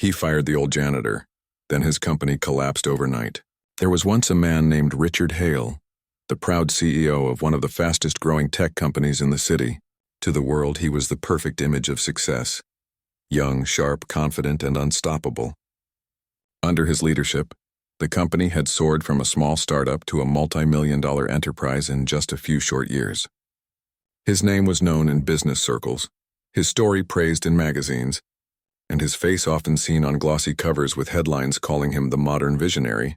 He fired the old janitor. Then his company collapsed overnight. There was once a man named Richard Hale, the proud CEO of one of the fastest-growing tech companies in the city. To the world, he was the perfect image of success. Young, sharp, confident, and unstoppable. Under his leadership, the company had soared from a small startup to a multi-million-dollar enterprise in just a few short years. His name was known in business circles, his story praised in magazines, and his face often seen on glossy covers with headlines calling him the modern visionary.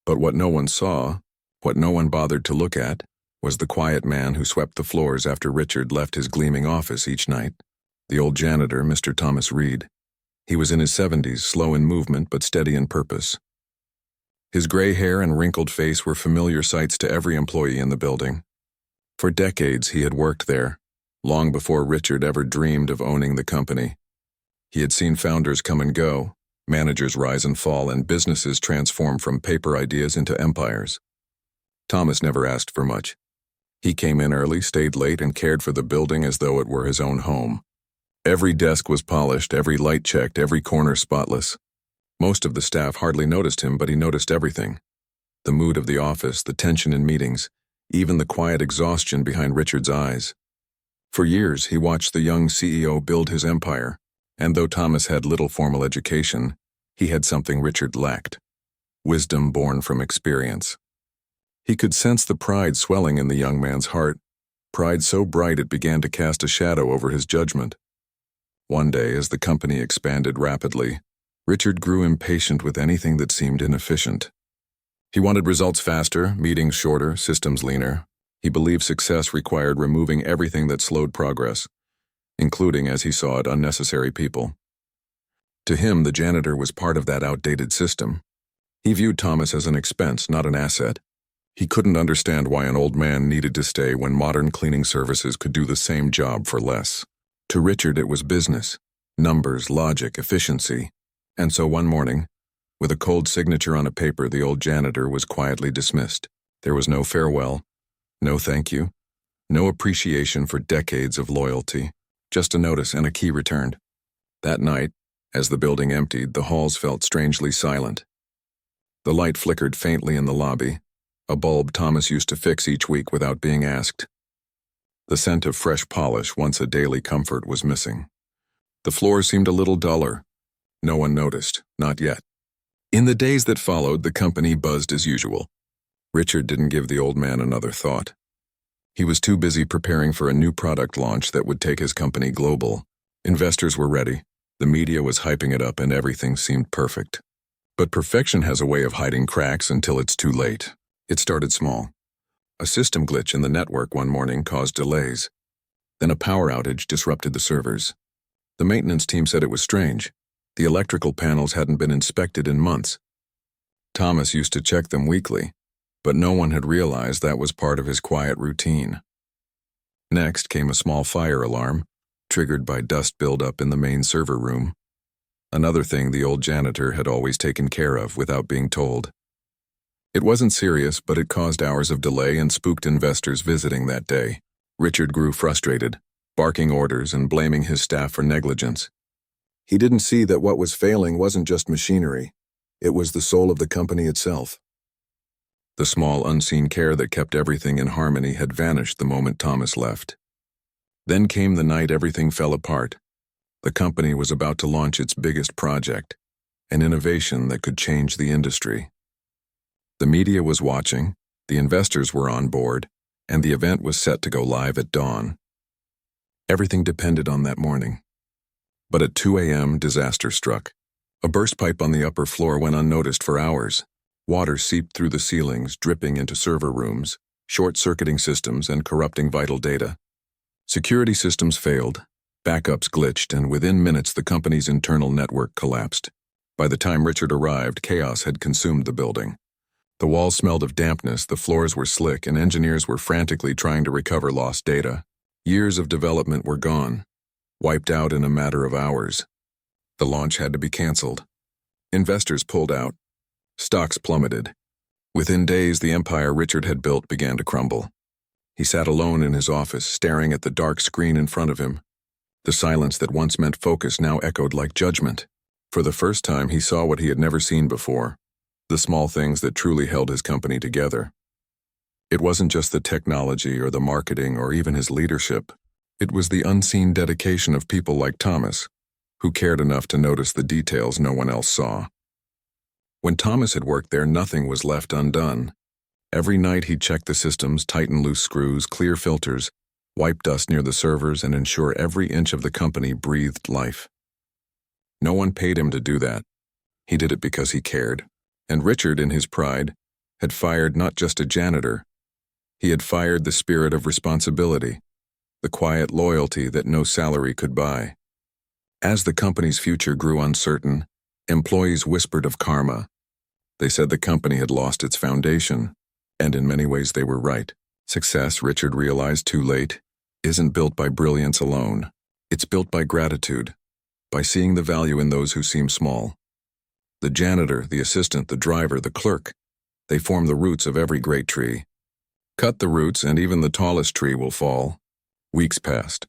But what no one saw, what no one bothered to look at, was the quiet man who swept the floors after Richard left his gleaming office each night, the old janitor, Mr. Thomas Reed. He was in his 70s, slow in movement but steady in purpose. His gray hair and wrinkled face were familiar sights to every employee in the building. For decades he had worked there, long before Richard ever dreamed of owning the company. He had seen founders come and go, managers rise and fall, and businesses transform from paper ideas into empires. Thomas never asked for much. He came in early, stayed late, and cared for the building as though it were his own home. Every desk was polished, every light checked, every corner spotless. Most of the staff hardly noticed him, but he noticed everything. The mood of the office, the tension in meetings, even the quiet exhaustion behind Richard's eyes. For years, he watched the young CEO build his empire, and though Thomas had little formal education, he had something Richard lacked: wisdom born from experience. He could sense the pride swelling in the young man's heart, pride so bright it began to cast a shadow over his judgment. One day, as the company expanded rapidly, Richard grew impatient with anything that seemed inefficient. He wanted results faster, meetings shorter, systems leaner. He believed success required removing everything that slowed progress, including, as he saw it, unnecessary people. To him, the janitor was part of that outdated system. He viewed Thomas as an expense, not an asset. He couldn't understand why an old man needed to stay when modern cleaning services could do the same job for less. To Richard, it was business, numbers, logic, efficiency. And so one morning, with a cold signature on a paper, the old janitor was quietly dismissed. There was no farewell, no thank you, no appreciation for decades of loyalty, just a notice and a key returned. That night, as the building emptied, the halls felt strangely silent. The light flickered faintly in the lobby, a bulb Thomas used to fix each week without being asked. The scent of fresh polish, once a daily comfort, was missing. The floor seemed a little duller. No one noticed, not yet. In the days that followed, the company buzzed as usual. Richard didn't give the old man another thought. He was too busy preparing for a new product launch that would take his company global. Investors were ready, the media was hyping it up, and everything seemed perfect. But perfection has a way of hiding cracks until it's too late. It started small. A system glitch in the network one morning caused delays. Then a power outage disrupted the servers. The maintenance team said it was strange. The electrical panels hadn't been inspected in months. Thomas used to check them weekly, but no one had realized that was part of his quiet routine. Next came a small fire alarm, triggered by dust buildup in the main server room. Another thing the old janitor had always taken care of without being told. It wasn't serious, but it caused hours of delay and spooked investors visiting that day. Richard grew frustrated, barking orders and blaming his staff for negligence. He didn't see that what was failing wasn't just machinery. It was the soul of the company itself. The small, unseen care that kept everything in harmony had vanished the moment Thomas left. Then came the night everything fell apart. The company was about to launch its biggest project, an innovation that could change the industry. The media was watching, the investors were on board, and the event was set to go live at dawn. Everything depended on that morning. But at 2 a.m., disaster struck. A burst pipe on the upper floor went unnoticed for hours. Water seeped through the ceilings, dripping into server rooms, short-circuiting systems and corrupting vital data. Security systems failed, backups glitched, and within minutes the company's internal network collapsed. By the time Richard arrived, chaos had consumed the building. The walls smelled of dampness, the floors were slick, and engineers were frantically trying to recover lost data. Years of development were gone, wiped out in a matter of hours. The launch had to be canceled. Investors pulled out. Stocks plummeted. Within days, the empire Richard had built began to crumble. He sat alone in his office, staring at the dark screen in front of him. The silence that once meant focus now echoed like judgment. For the first time, he saw what he had never seen before, the small things that truly held his company together. It wasn't just the technology or the marketing or even his leadership. It was the unseen dedication of people like Thomas, who cared enough to notice the details no one else saw. When Thomas had worked there, nothing was left undone. Every night he'd check the systems, tighten loose screws, clear filters, wipe dust near the servers, and ensure every inch of the company breathed life. No one paid him to do that. He did it because he cared. And Richard, in his pride, had fired not just a janitor. He had fired the spirit of responsibility, the quiet loyalty that no salary could buy. As the company's future grew uncertain, employees whispered of karma. They said the company had lost its foundation, and in many ways they were right. Success, Richard realized too late, isn't built by brilliance alone. It's built by gratitude, by seeing the value in those who seem small. The janitor, the assistant, the driver, the clerk, they form the roots of every great tree. Cut the roots and even the tallest tree will fall. Weeks passed,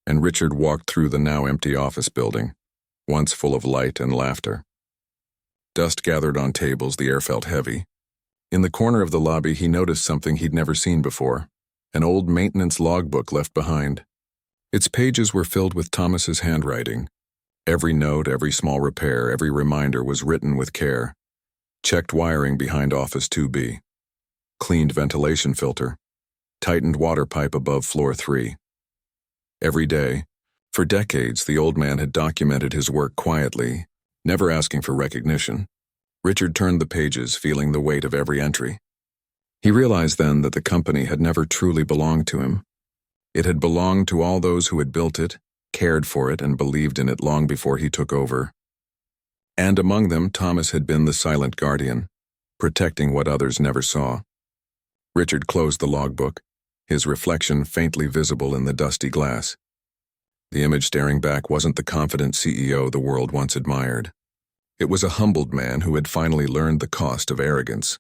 and Richard walked through the now empty office building, once full of light and laughter. Dust gathered on tables, the air felt heavy. In the corner of the lobby, he noticed something he'd never seen before, an old maintenance logbook left behind. Its pages were filled with Thomas's handwriting. Every note, every small repair, every reminder was written with care. Checked wiring behind Office 2B. Cleaned ventilation filter. Tightened water pipe above floor 3. Every day, for decades, the old man had documented his work quietly, never asking for recognition. Richard turned the pages, feeling the weight of every entry. He realized then that the company had never truly belonged to him. It had belonged to all those who had built it, cared for it, and believed in it long before he took over. And among them, Thomas had been the silent guardian, protecting what others never saw. Richard closed the logbook, his reflection faintly visible in the dusty glass. The image staring back wasn't the confident CEO the world once admired. It was a humbled man who had finally learned the cost of arrogance.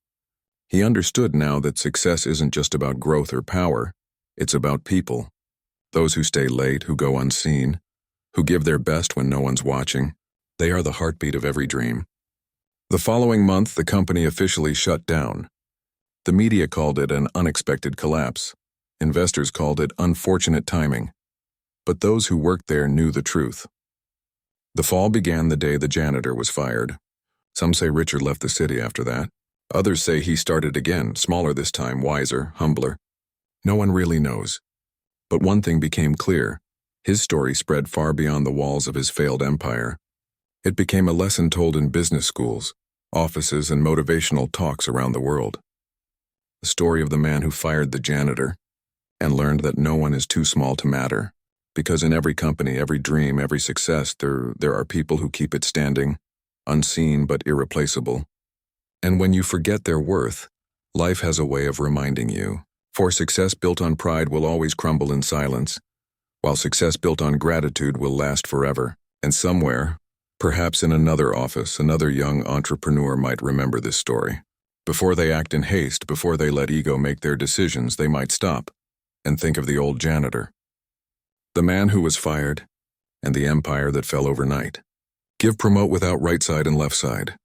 He understood now that success isn't just about growth or power, it's about people. Those who stay late, who go unseen, who give their best when no one's watching. They are the heartbeat of every dream. The following month, the company officially shut down. The media called it an unexpected collapse. Investors called it unfortunate timing. But those who worked there knew the truth. The fall began the day the janitor was fired. Some say Richard left the city after that. Others say he started again, smaller this time, wiser, humbler. No one really knows. But one thing became clear. His story spread far beyond the walls of his failed empire. It became a lesson told in business schools, offices, and motivational talks around the world. The story of the man who fired the janitor and learned that no one is too small to matter. Because in every company, every dream, every success, there are people who keep it standing, unseen but irreplaceable. And when you forget their worth, life has a way of reminding you. For success built on pride will always crumble in silence, while success built on gratitude will last forever. And somewhere, perhaps in another office, another young entrepreneur might remember this story. Before they act in haste, before they let ego make their decisions, they might stop and think of the old janitor. The man who was fired, and the empire that fell overnight. Give promote without right side and left side.